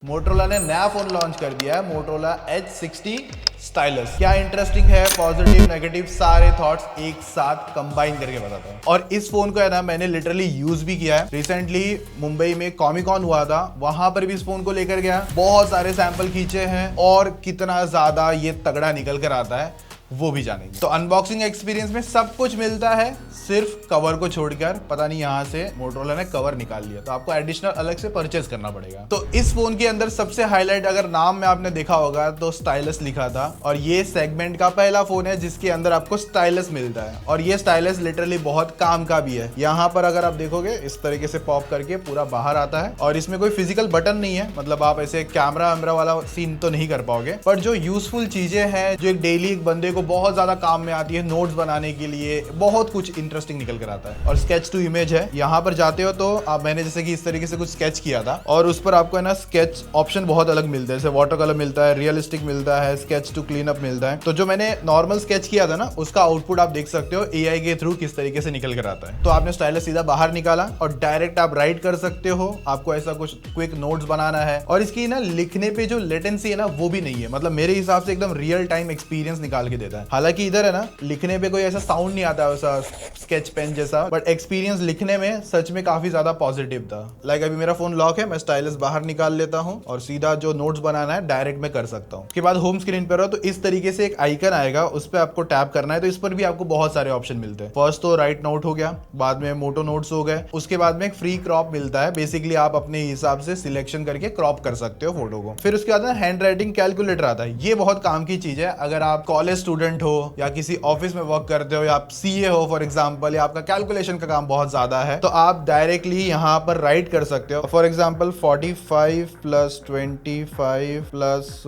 Motorola ने नया phone launch कर दिया है, मोटरोला H60 स्टाइलस। क्या इंटरेस्टिंग है, पॉजिटिव नेगेटिव सारे थॉट्स एक साथ कंबाइन करके बताता हूँ। और इस फोन को है ना, मैंने लिटरली यूज भी किया है। रिसेंटली मुंबई में कॉमिकॉन हुआ था, वहां पर भी इस फोन को लेकर गया, बहुत सारे सैंपल खींचे हैं और कितना ज्यादा ये तगड़ा निकल कर आता है वो भी जानेंगे। तो अनबॉक्सिंग एक्सपीरियंस में सब कुछ मिलता है, सिर्फ कवर को छोड़कर। पता नहीं यहाँ से मोटरोला ने कवर निकाल लिया, तो आपको एडिशनल अलग से परचेज करना पड़ेगा। तो इस फोन के अंदर सबसे हाईलाइट, अगर नाम में आपने देखा होगा तो स्टाइलस लिखा था, और ये सेगमेंट का पहला फोन है जिसके अंदर आपको स्टाइलस मिलता है। और ये स्टाइलस लिटरली बहुत काम का भी है। यहाँ पर अगर आप देखोगे इस तरीके से पॉप करके पूरा बाहर आता है, और इसमें कोई फिजिकल बटन नहीं है, मतलब आप ऐसे कैमरा वैमरा वाला सीन तो नहीं कर पाओगे। पर जो यूजफुल चीजें हैं, जो एक डेली एक बंदे को बहुत ज्यादा काम में आती है, नोट्स बनाने के लिए, बहुत कुछ इंटरेस्टिंग निकल कर आता है। और स्केच टू इमेज है, यहाँ पर जाते हो तो आप, मैंने जैसे कि इस तरीके से कुछ स्केच किया था, और उस पर आपको है ना स्केच ऑप्शन बहुत अलग मिलते हैं। जैसे वाटर कलर मिलता है, रियलिस्टिक मिलता है, स्केच टू क्लीन अप मिलता है। तो जो मैंने नॉर्मल स्केच किया था ना, उसका आउटपुट आप देख सकते हो एआई के थ्रू किस तरीके से निकल कर आता है। तो आपने स्टाइलस सीधा बाहर निकाला और डायरेक्ट आप राइट कर सकते हो। आपको ऐसा कुछ क्विक नोट्स बनाना है, और इसकी ना लिखने पे जो लेटेंसी है ना वो भी नहीं है, मतलब मेरे हिसाब से एकदम रियल टाइम एक्सपीरियंस निकाल के देता है। हालांकि इधर है ना लिखने पे कोई ऐसा साउंड नहीं आता वैसा स्केच पेन जैसा, बट एक्सपीरियंस लिखने में सच में काफी ज्यादा पॉजिटिव था। लाइक अभी मेरा फोन लॉक है, मैं स्टाइलस बाहर निकाल लेता हूँ और सीधा जो नोट्स बनाना है डायरेक्ट मैं कर सकता हूँ। उसके बाद होम स्क्रीन पर हो तो इस तरीके से एक आइकन आएगा, उस पर आपको टैप करना है। तो इस पर भी आपको बहुत सारे ऑप्शन मिलते हैं। फर्स्ट तो राइट नोट हो गया, बाद में मोटो नोट्स हो गए, उसके बाद में एक फ्री क्रॉप मिलता है। बेसिकली आप अपने हिसाब से सिलेक्शन करके क्रॉप कर सकते हो फोटो को। फिर उसके बाद में हैंड राइटिंग कैलकुलेटर आता है। ये बहुत काम की चीज है, अगर आप कॉलेज स्टूडेंट हो या किसी ऑफिस में वर्क करते हो या आप सीए हो फॉर एग्जांपल, या आपका कैलकुलेशन का काम बहुत ज्यादा है, तो आप डायरेक्टली यहाँ पर राइट कर सकते हो। फॉर एग्जांपल 45 + 25 +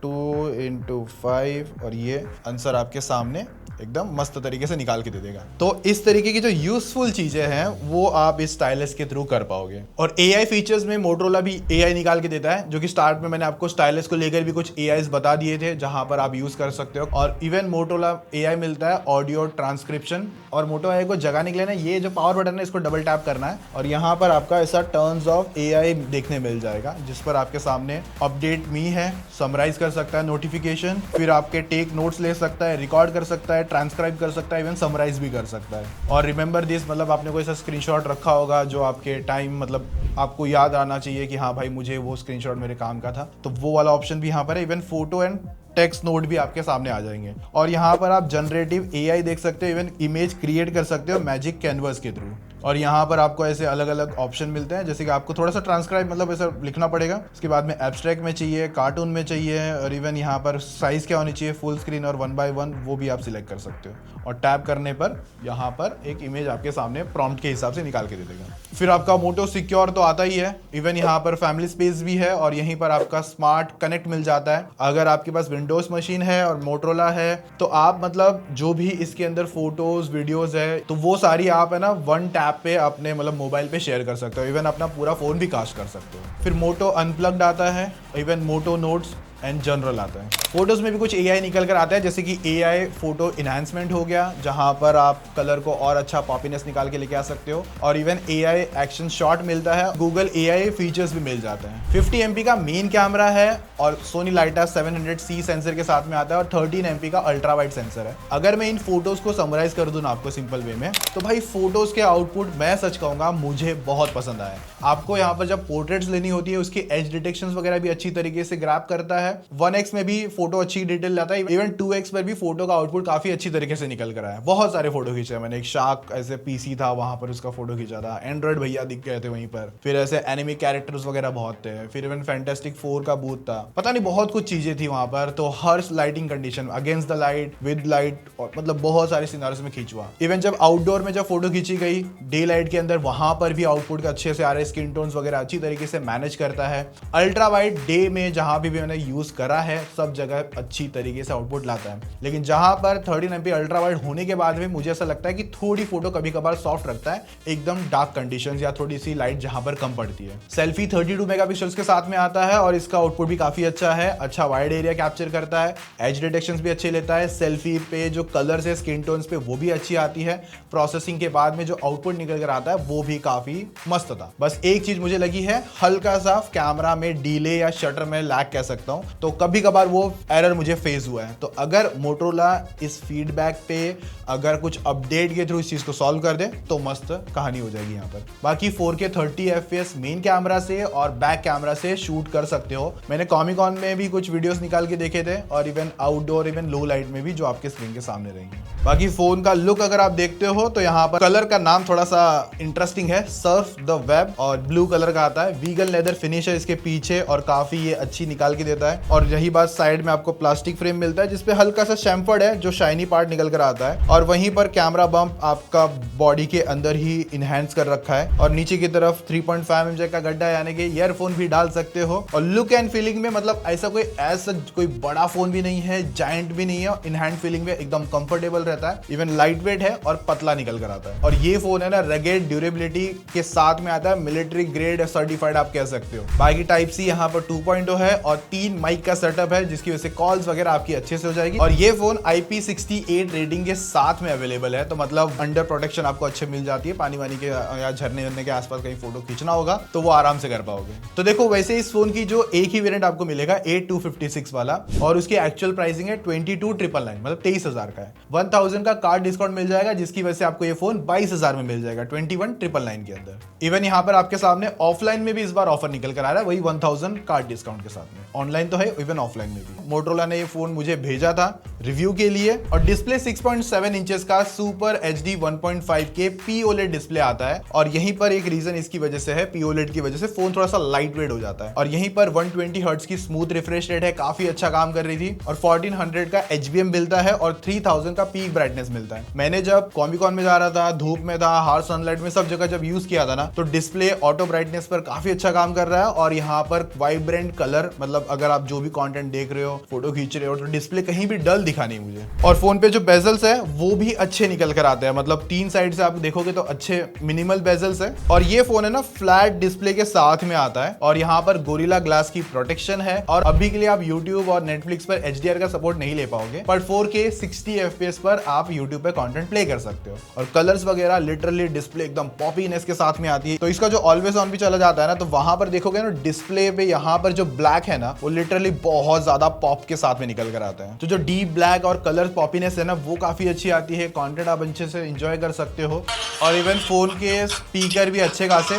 2 × 5, और ये आंसर आपके सामने एकदम मस्त तरीके से निकाल के दे देगा। तो इस तरीके की जो यूजफुल चीजें हैं वो आप इस स्टाइलस के थ्रू कर पाओगे। और एआई फीचर्स में मोटरोला भी एआई निकाल के देता है, जो कि स्टार्ट में मैंने आपको स्टाइलस को लेकर भी कुछ एआईज बता दिए थे, जहां पर आप यूज कर सकते हो। और इवन मोटरोला एआई मिलता है ऑडियो ट्रांसक्रिप्शन। और मोटो एआई को जगाने के लिए ना, ये जो पावर बटन है इसको डबल टैप करना है, और यहाँ पर आपका ऐसा टर्न्स ऑफ एआई देखने मिल जाएगा, जिस पर आपके सामने अपडेट मी है, समराइज कर सकता है नोटिफिकेशन, फिर आपके टेक नोट्स ले सकता है, रिकॉर्ड कर सकता है, ट्रांसक्राइब कर सकता है, इवन समराइज भी कर सकता है। और रिमेंबर दिस, मतलब आपने कोई ऐसा स्क्रीनशॉट रखा होगा जो आपके टाइम, मतलब आपको याद आना चाहिए कि हाँ भाई मुझे वो स्क्रीनशॉट मेरे काम का था, तो वो वाला ऑप्शन भी यहाँ पर है। Even photo and text note भी आपके सामने आ जाएंगे। और यहाँ पर आप जनरेटिव एआई देख सकते हो, इवन इमेज क्रिएट कर सकते हो मैजिक कैनवस के थ्रू। और यहाँ पर आपको ऐसे अलग अलग ऑप्शन मिलते हैं, जैसे कि आपको थोड़ा सा ट्रांसक्राइब, मतलब ऐसा लिखना पड़ेगा। उसके बाद में एब्स्ट्रैक्ट में चाहिए, कार्टून में चाहिए, और इवन यहाँ पर साइज क्या होनी चाहिए, फुल स्क्रीन और 1x1, वो भी आप सिलेक्ट कर सकते हो। और टैप करने पर यहाँ पर एक इमेज आपके सामने प्रॉम्प्ट के हिसाब से निकाल के दे देगा। फिर आपका मोटो सिक्योर तो आता ही है, इवन यहाँ पर फैमिली स्पेस भी है, और यहीं पर आपका स्मार्ट कनेक्ट मिल जाता है। अगर आपके पास विंडोज मशीन है और मोटरोला है, तो आप मतलब जो भी इसके अंदर फोटोज वीडियोज है, तो वो सारी आप है ना वन टैप पे अपने मतलब मोबाइल पे शेयर कर सकते हो। इवन अपना पूरा फोन भी कास्ट कर सकते हो। फिर मोटो अनप्लग्ड आता है, even Moto notes and general आता है। फोटोज में भी कुछ एआई निकल कर आता है, जैसे कि एआई फोटो इनहैंसमेंट हो गया, जहां पर आप कलर को और अच्छा पॉपीनेस निकाल के लेके आ सकते हो। और इवन एआई एक्शन शॉट मिलता है, गूगल एआई फीचर्स भी मिल जाते हैं। 50 MP का मेन कैमरा है, और सोनी लाइटा 700C सेंसर के साथ में आता है, और 13 MP का अल्ट्रा वाइड सेंसर है। अगर मैं इन फोटोज को समराइज कर दूं ना आपको सिंपल वे में, तो भाई फोटोज के आउटपुट मैं सच कहूंगा मुझे बहुत पसंद आया। आपको यहाँ पर जब पोर्ट्रेट्स लेनी होती है, उसकी एज डिटेक्शन वगैरह भी अच्छी तरीके से ग्रैब करता है। 1x में भी फोटो अच्छी डिटेल लाता है, इवन 2x पर भी फोटो का आउटपुट काफी अच्छी तरीके से निकल कर आया। बहुत सारे फोटो खींचे हैं मैंने। एक शार्क ऐसे पीसी था, वहां पर उसका फोटो खींचा था। एंड्रॉइड भैया दिख गए थे वहीं पर। फिर ऐसे एनिमी कैरेक्टर्स वगैरह बहुत थे। फिर इवन फैंटास्टिक 4 का बूथ था। पता नहीं बहुत कुछ चीजें थी वहां पर। तो हर lighting condition, against the light, with light, और मतलब बहुत सारे सिनारियोस में खींचवा। इवन जब आउटडोर में जब फोटो खींची गई डे लाइट के अंदर, वहां पर भी आउटपुट अच्छे से आ रहे, स्किन टोन्स वगैरह अच्छी तरीके से मैनेज करता है। अल्ट्रा वाइड डे में जहां भी मैंने यूज करा है सब जगह अच्छी तरीके से आउटपुट लाता है, लेकिन जहां पर 13 MP अल्ट्रा वाइड होने के बाद भी मुझे ऐसा लगता है कि थोड़ी फोटो कभी कभार सॉफ्ट रखता है एकदम डार्क कंडीशंस या थोड़ी सी लाइट जहां पर कम पड़ती है। सेल्फी 32 मेगापिक्सल्स के साथ में आता है और इसका आउटपुट भी काफी अच्छा है, अच्छा वाइड एरिया कैप्चर करता है, एज डिटेक्शंस भी अच्छे लेता है, सेल्फी पे जो कलर्स है स्किन टोन्स पे वो भी अच्छी आती है, प्रोसेसिंग के बाद में जो आउटपुट निकल कर आता है वो भी काफी मस्त था। बस एक चीज मुझे लगी है, हल्का सा कैमरा में डीले या शटर में लैग कह सकता हूं, तो कभी कभार वो एरर मुझे फेस हुआ है। तो अगर मोटोरोला इस फीडबैक पे अगर कुछ अपडेट के थ्रू इस चीज को सॉल्व कर दे तो मस्त कहानी हो जाएगी यहाँ पर। बाकी 4K 30 FPS मेन कैमरा से और बैक कैमरा से शूट कर सकते हो। मैंने कॉमिकॉन में भी कुछ वीडियोस निकाल के देखे थे और इवन आउटडोर इवन लो लाइट में भी जो आपके स्क्रीन के सामने रहेंगे। बाकी फोन का लुक अगर आप देखते हो तो यहाँ पर कलर का नाम थोड़ा सा इंटरेस्टिंग है, सर्फ द वेब, और ब्लू कलर का आता है। वीगन लेदर फिनिश है इसके पीछे और काफी ये अच्छी निकाल के देता है। और यही बात साइड में आपको प्लास्टिक फ्रेम मिलता है जिसपे हल्का सा शैम्फर्ड है जो शाइनी पार्ट निकल कर आता है, और वहीं पर कैमरा बम्प आपका बॉडी के अंदर ही इनहेंस कर रखा है। और नीचे की तरफ 3.5 mm का गड्ढा, यानी कि ईयरफोन भी डाल सकते हो। और लुक एंड फीलिंग में मतलब ऐसा कोई बड़ा फोन भी नहीं है, जायंट भी नहीं है, इन हैंड फीलिंग में एकदम कंफर्टेबल रहता है, इवन लाइट वेट है और पतला निकल कर आता है। और ये फोन है ना रगेड ड्यूरेबिलिटी के साथ में आता है, मिलिट्री ग्रेड सर्टिफाइड आप कह सकते हो। बाकी टाइप सी यहाँ पर 2.0 है और 3 माइक का सेटअप है जिसकी वजह से कॉल्स वगैरह आपकी अच्छे से हो जाएगी। और ये फोन IP68 रेटिंग के साथ में अवेलेबल है, तो मतलब अंडर प्रोटेक्शन आपको अच्छे मिल जाती है। पानी वानी के या झरने वरने के आसपास कहीं फोटो खींचना होगा तो वो आराम से कर पाओगे। तो देखो वैसे इस फोन की जो एक ही वेरिएंट आपको मिलेगा 8256 वाला, और उसकी एक्चुअल प्राइसिंग है 22,999, मतलब 23,000 का है। 1000 का कार्ड डिस्काउंट मिल जाएगा जिसकी वजह से आपको ये फोन 22,000 में मिल जाएगा 21,999 के अंदर। इवन यहाँ पर आपके सामने ऑफलाइन में भी इस बार ऑफर निकल कर आ रहा है, वही 1000 कार्ड डिस्काउंट के साथ में। ऑनलाइन तो है, इवन ऑफलाइन में भी। मोटोरोला ने ये फोन मुझे भेजा था रिव्यू के लिए, और डिस्प्ले 6.7 इंचेस का super HD 1.5K POLED display आता है। और यहीं पर एक रीजन इसकी वजह से है, POLED की वजह से फोन थोड़ा सा लाइट वेट हो जाता है। और यहीं पर 120 हर्ट्ज की स्मूथ रिफ्रेश रेट है, काफी अच्छा काम कर रही थी। और 1400 का HBM मिलता है और 3000 का पीक ब्राइटनेस मिलता है। मैंने जब कॉमिकॉन में जा रहा था, धूप में था, हार्श सनलाइट में, सब जगह जब यूज किया था ना, तो डिस्प्ले ऑटो ब्राइटनेस पर काफी अच्छा काम कर रहा है। और यहाँ पर वाइब्रेंट कलर, मतलब अगर आप जो भी कंटेंट देख रहे हो, फोटो खींच रहे हो, तो डिस्प्ले कहीं भी डल दिखा नहीं मुझे। और फोन पे जो बेजल्स है वो भी अच्छे निकल कर आते हैं, मतलब 3 साइड से आप देखोगे तो अच्छे मिनिमल बेजल्स है। और ये फोन है ना फ्लैट डिस्प्ले के साथ में आता है, और यहाँ पर गोरिल्ला ग्लास की प्रोटेक्शन है। और अभी के लिए आप YouTube और Netflix पर HDR का सपोर्ट नहीं ले पाओगे, पर 4K 60 FPS पर आप YouTube पे कंटेंट प्ले कर सकते हो। और कलर्स वगैरह लिटरली डिस्प्ले एकदम पॉपीनेस के साथ में आती है। तो इसका जो ऑलवेज ऑन भी चला जाता है ना, तो वहां पर देखोगे ना डिस्प्ले पे यहाँ पर जो ब्लैक है ना, वो लिटरली बहुत ज्यादा पॉप के साथ में निकल कर आता है। तो जो डीप ब्लैक और कलर पॉपीनेस है ना, वो काफी अच्छी आती है। कंटेंट आप अच्छे से एंजॉय कर सकते हो। और इवन फोन के स्पीकर भी अच्छे खासे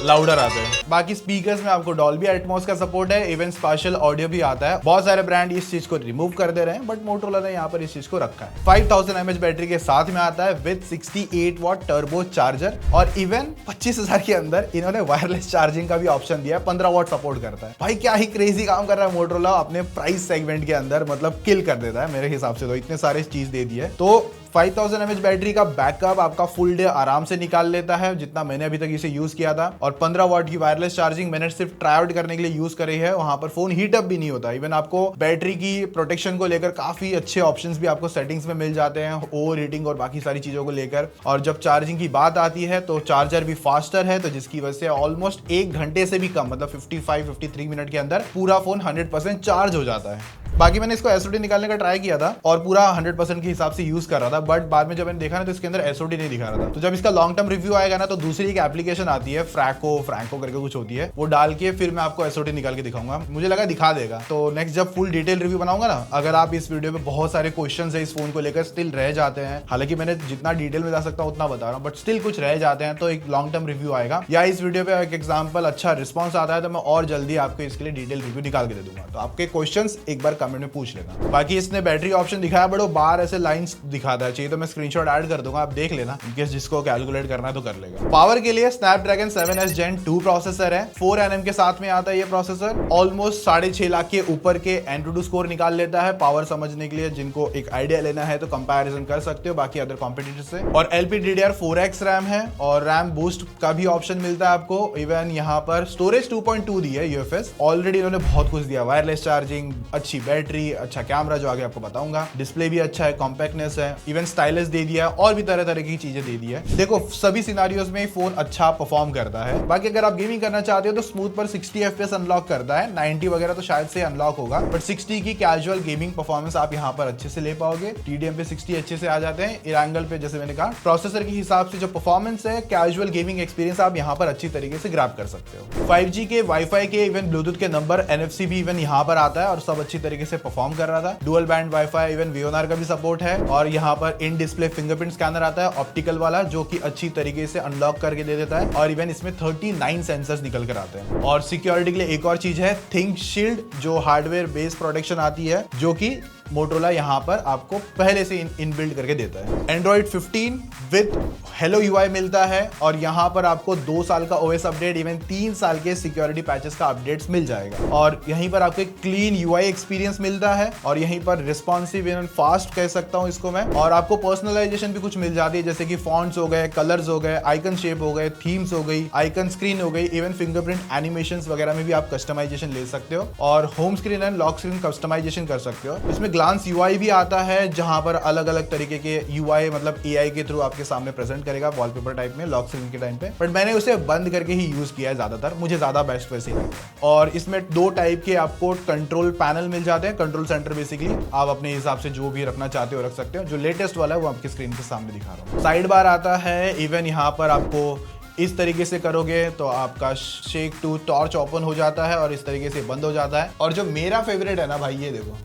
लाउडर आते हैं। बाकी स्पीकर्स में आपको डॉल्बी एटमॉस का सपोर्ट है, इवन स्पेशल ऑडियो भी आता है। बहुत सारे ब्रांड इस चीज को रिमूव कर दे रहे हैं, बट मोटोरोला ने यहाँ पर इस चीज को रखा है। 5000 mAh बैटरी के साथ में आता है विद 68 वॉट टर्बो चार्जर। और इवन 25,000 के अंदर इन्होंने वायरलेस चार्जिंग का भी ऑप्शन दिया है, 15 वॉट सपोर्ट करता है। भाई क्या ही क्रेजी काम कर रहा है मोटोरोला अपने प्राइस सेगमेंट के अंदर, मतलब किल कर देता है मेरे हिसाब से। तो इतने सारे चीज दे दी है। तो 5000 mAh बैटरी का बैकअप आपका फुल डे आराम से निकाल लेता है, जितना मैंने अभी तक इसे यूज किया था। और 15 वॉट की वायरलेस चार्जिंग मैंने सिर्फ ट्राई आउट करने के लिए यूज करी है, वहां पर फोन हीट अप भी नहीं होता। इवन आपको बैटरी की प्रोटेक्शन को लेकर काफी अच्छे ऑप्शंस भी आपको सेटिंग्स में मिल जाते हैं, ओवर हीटिंग और बाकी सारी चीजों को लेकर। और जब चार्जिंग की बात आती है तो चार्जर भी फास्टर है, तो जिसकी वजह से ऑलमोस्ट 1 घंटे से भी कम, मतलब 55-53 मिनट के अंदर पूरा फोन 100% चार्ज हो जाता है। बाकी मैंने इसको एसओडी निकालने का ट्राई किया था और पूरा 100% के हिसाब से यूज कर रहा था, बट बाद में जब मैंने देखा ना तो इसके अंदर एसओडी नहीं दिखा रहा था। तो जब इसका लॉन्ग टर्म रिव्यू आएगा ना, तो दूसरी एक एप्लीकेशन आती है फ्रैंको करके कुछ होती है, वो डाल के फिर मैं आपको एसओडी निकाल के दिखाऊंगा। मुझे लगा दिखा देगा। तो नेक्स्ट जब फुल डिटेल रिव्यू बनाऊंगा ना, अगर आप इस वीडियो में बहुत सारे क्वेश्चन है इस फोन को लेकर स्टिल रह जाते हैं, हालांकि मैंने जितना डिटेल में जा सकता हूं उतना बता रहा हूं, बट स्टिल कुछ रह जाते हैं, तो एक लॉन्ग टर्म रिव्यू आएगा या इस वीडियो पे एक एग्जाम्पल अच्छा रिस्पॉन्स आता है तो मैं और जल्दी आपको इसके लिए डिटेल रिव्यू निकाल के दे दूंगा। तो आपके क्वेश्चन एक बार कमेंट में पूछ लेना। बाकी इसने बैटरी ऑप्शन दिखाया बट वो बाहर ऐसे लाइंस दिखाता है, चाहिए तो मैं स्क्रीनशॉट ऐड कर दूंगा, आप देख लेना, इनकेस जिसको कैलकुलेट करना है तो कर लेगा। पावर के लिए स्नैपड्रैगन 7S Gen 2 प्रोसेसर है, 4nm के साथ में आता है ये प्रोसेसर। ऑलमोस्ट 6.5 लाख के ऊपर के एंटूटू स्कोर निकाल लेता है। पावर समझने के लिए जिनको एक आइडिया लेना है तो कंपैरिजन कर सकते हो बाकी अदर कॉम्पिटिटर से। और LPDDR4X रैम है और रैम बूस्ट का भी ऑप्शन मिलता है आपको। इवन यहाँ पर स्टोरेज 2.2 दी है UFS। ऑलरेडी इन्होंने बहुत कुछ दिया, वायरलेस चार्जिंग, अच्छी बैटरी, अच्छा कैमरा जो आगे आपको बताऊंगा, डिस्प्ले भी अच्छा है, कॉम्पैक्टनेस है, इवन स्टाइलस दे दिया और भी तरह तरह की चीजें दे दी है। देखो सभी सिनारियोज में फोन अच्छा परफॉर्म करता है। बाकी अगर आप गेमिंग करना चाहते हो तो स्मूथ पर 60 FPS अनलॉक करता है, 90 वगैरह तो शायद से अनलॉक होगा, बट 60 की कैजुअल गेमिंग परफॉर्मेंस आप यहाँ पर अच्छे से ले पाओगे। TDM पे 60 अच्छे से आ जाते हैं। इरांगल पे जैसे मैंने कहा प्रोसेसर के हिसाब से जो परफॉर्मेंस है, कैजुअल गेमिंग एक्सपीरियंस आप यहाँ पर अच्छी तरीके से ग्रैब कर सकते हो। 5G के, वाईफाई के, इवन ब्लूटूथ के नंबर, NFC भी इवन यहाँ पर आता है और सब अच्छी तरीके से परफॉर्म कर रहा था। Dual band wifi, even VNR का भी सपोर्ट है और यहाँ पर इन डिस्प्ले फिंगरप्रिंट स्कैनर आता है ऑप्टिकल वाला, जो कि अच्छी तरीके से अनलॉक करके दे देता है। और इवन इसमें 39 सेंसर्स निकल कर आते हैं। और सिक्योरिटी के लिए एक और चीज है थिंक शील्ड, जो हार्डवेयर बेस्ड प्रोटेक्शन आती है, जो कि मोटोरोला यहाँ पर आपको पहले से इनबिल्ड करके देता है। Android 15 विद हेलो UI मिलता है और यहाँ पर आपको 2 साल का OS अपडेट, इवन 3 साल के सिक्योरिटी पैचेस का अपडेट्स मिल जाएगा। और यहीं पर आपको एक क्लीन UI एक्सपीरियंस मिलता है और यहीं पर रिस्पॉन्सिव एंड फास्ट कह सकता हूँ इसको मैं। और आपको पर्सनलाइजेशन भी कुछ मिल जाती है, जैसे कि फॉन्ट्स हो गए, कलर्स हो गए, आइकन शेप हो गए, थीम्स हो गई, आइकन स्क्रीन हो गई, इवन फिंगरप्रिंट एनिमेशंस वगैरह में भी आप कस्टमाइजेशन ले सकते हो और home screen and lock screen customization कर सकते हो। इसमें ग्लांस UI भी आता है, जहां पर अलग अलग तरीके के UI मतलब AI के थ्रू आपके सामने प्रेजेंट करेगा वॉलपेपर टाइप में लॉक स्क्रीन के टाइम पे। बट मैंने उसे बंद करके ही यूज किया है ज्यादातर, मुझे ज्यादा बेस्ट वैसे ही लगता है। और इसमें 2 टाइप के आपको कंट्रोल पैनल मिल जाते हैं, कंट्रोल सेंटर बेसिकली आप अपने हिसाब से जो भी रखना चाहते हो रख सकते हो। जो लेटेस्ट वाला है वो आपकी स्क्रीन के सामने दिखा रहा हूँ। साइड बार आता है, इवन यहाँ पर आपको इस तरीके से करोगे तो आपका शेक टू टॉर्च ओपन हो जाता है और इस तरीके से बंद हो जाता है। और जो मेरा फेवरेट है ना भाई, ये देखो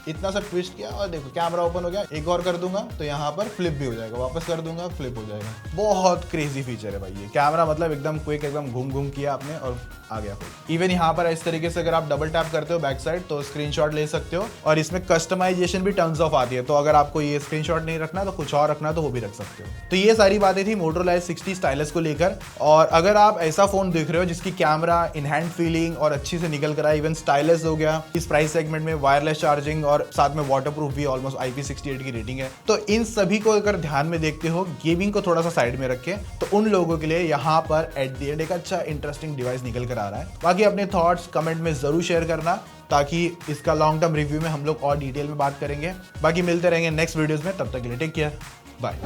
इतना सा ट्विस्ट किया और देखो कैमरा ओपन हो गया, एक और कर दूंगा तो यहाँ पर फ्लिप भी हो जाएगा, वापस कर दूंगा फ्लिप हो जाएगा। बहुत क्रेजी फीचर है भाई ये कैमरा, मतलब एकदम क्विक, एकदम घूम घूम किया आपने और आ गया। इवन यहाँ पर इस तरीके से अगर आप डबल टैप करते हो बैक साइड तो स्क्रीनशॉट ले सकते हो और इसमें कस्टमाइजेशन भी टर्न्स ऑफ आती है, तो अगर आपको ये स्क्रीनशॉट नहीं रखना तो कुछ और रखना तो वो भी रख सकते हो। तो ये सारी बातें थी मोटोरोला Edge60 स्टाइलस को लेकर। और अगर आप ऐसा फोन देख रहे हो जिसकी कैमरा इन हैंड फीलिंग और अच्छी से निकल कर आए, इवन स्टाइलस हो गया, इस प्राइस सेगमेंट में वायरलेस चार्जिंग और साथ में वाटरप्रूफ भी, ऑलमोस्ट IP68 की रेटिंग है, तो इन सभी को अगर ध्यान में देखते हो, गेमिंग को थोड़ा सा साइड में रखें, तो उन लोगों के लिए यहाँ पर एट द एंड एक अच्छा इंटरेस्टिंग डिवाइस निकल कर आ रहा है। बाकी अपने थॉट्स कमेंट में जरूर शेयर करना, ताकि इसका लॉन्ग टर्म रिव्यू में हम लोग और डिटेल में बात करेंगे। बाकी मिलते रहेंगे नेक्स्ट वीडियोस में, तब तक के लिए टेक केयर, बाय।